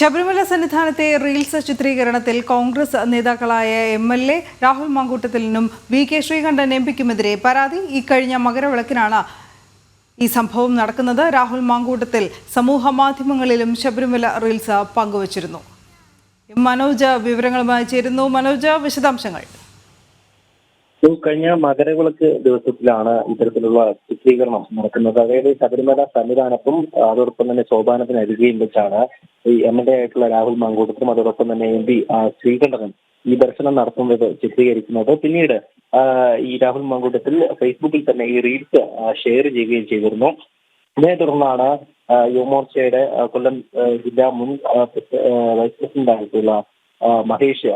Sabarimala സന്നിധാനത്തെ reels ചിത്രീകരണത്തിൽ Congress നേതാക്കളായ MLA Rahul മാങ്കൂട്ടത്തിലിനും VK Sreekandan MPക്കുമെതിരെ പരാതി. ഇക്കഴിഞ്ഞ മകരവിളക്കിനാണ് ഈ സംഭവം നടക്കുന്നത്. രാഹുൽ മാങ്കൂട്ടത്തിൽ സമൂഹ മാധ്യമങ്ങളിലും ശബരിമല റീൽസ് പങ്കുവച്ചിരുന്നു. മനോജ് വിവരങ്ങളുമായി ചേരുന്നു. മനോജ്, വിശദാംശങ്ങൾ. കഴിഞ്ഞ മകരവിളക്ക് ദിവസത്തിലാണ് ഇത്തരത്തിലുള്ള ചിത്രീകരണം നടക്കുന്നത്. അതായത് ശബരിമല സന്നിധാനത്തും അതോടൊപ്പം തന്നെ സോപാനത്തിനരികെയും വെച്ചാണ് ഈ MLA ആയിട്ടുള്ള രാഹുൽ മാങ്കൂട്ടത്തിനും അതോടൊപ്പം തന്നെ MP ശ്രീകണ്ഠനും ഈ ദർശനം നടത്തുന്നത് ചിത്രീകരിക്കുന്നത്. പിന്നീട് ഈ രാഹുൽ മാങ്കൂട്ടത്തിൽ ഫേസ്ബുക്കിൽ തന്നെ ഈ റീൽസ് ഷെയർ ചെയ്യുകയും ചെയ്തിരുന്നു. ഇതിനെ തുടർന്നാണ് യുവമോർച്ചയുടെ കൊല്ലം ജില്ലാ മുൻ വൈസ് പ്രസിഡന്റ് ആയിട്ടുള്ള മഹേഷ്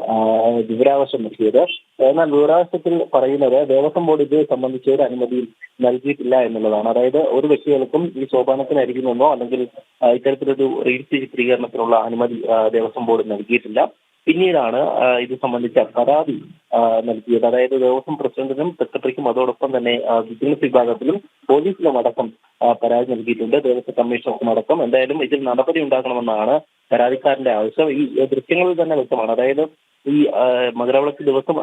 വിവരാവകാശം നൽകിയത്. എന്നാൽ വിവരാവകാശത്തിൽ പറയുന്നത് ദേവസ്വം ബോർഡ് ഇത് സംബന്ധിച്ച് ഒരു അനുമതി നൽകിയിട്ടില്ല എന്നുള്ളതാണ്. അതായത് ഒരു വ്യക്തികൾക്കും ഈ സോപാനത്തിനരികിൽ നിന്നോ അല്ലെങ്കിൽ ഇത്തരത്തിലൊരു റീൽസ് ചിത്രീകരണത്തിനുള്ള അനുമതി ദേവസ്വം ബോർഡ് നൽകിയിട്ടില്ല. പിന്നീടാണ് ഇത് സംബന്ധിച്ച പരാതി നൽകിയത്. അതായത് ദേവസ്വം പ്രസിഡന്റിനും സെക്രട്ടറിക്കും അതോടൊപ്പം തന്നെ വിജിലൻസ് വിഭാഗത്തിലും പോലീസിലും അടക്കം പരാതി നൽകിയിട്ടുണ്ട്. ദേവസ്വം കമ്മീഷണർക്കും അടക്കം. എന്തായാലും ഇതിൽ നടപടി ഉണ്ടാക്കണമെന്നാണ് പരാതിക്കാരന്റെ ആവശ്യം. ഈ ദൃശ്യങ്ങളിൽ തന്നെ വ്യക്തമാണ്. അതായത് ഈ മകരവിളക്ക് ദിവസം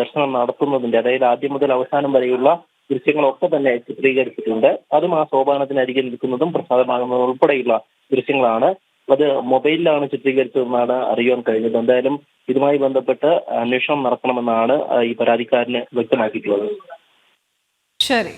ദർശനം നടത്തുന്നതിന്റെ, അതായത് ആദ്യം മുതൽ അവസാനം വരെയുള്ള ദൃശ്യങ്ങളൊക്കെ തന്നെ ചിത്രീകരിച്ചിട്ടുണ്ട്. അതും ആ സോപാനത്തിനരികിൽ നിൽക്കുന്നതും പ്രസാദമാകുന്നതും ഉൾപ്പെടെയുള്ള ദൃശ്യങ്ങളാണ്. അത് മൊബൈലിലാണ് ചിത്രീകരിച്ചതെന്നാണ് അറിയാൻ കഴിഞ്ഞത്. എന്തായാലും ഇതുമായി ബന്ധപ്പെട്ട് അന്വേഷണം നടത്തണമെന്നാണ് ഈ പരാതിക്കാരന് വ്യക്തമാക്കിയിട്ടുള്ളത്. ശരി.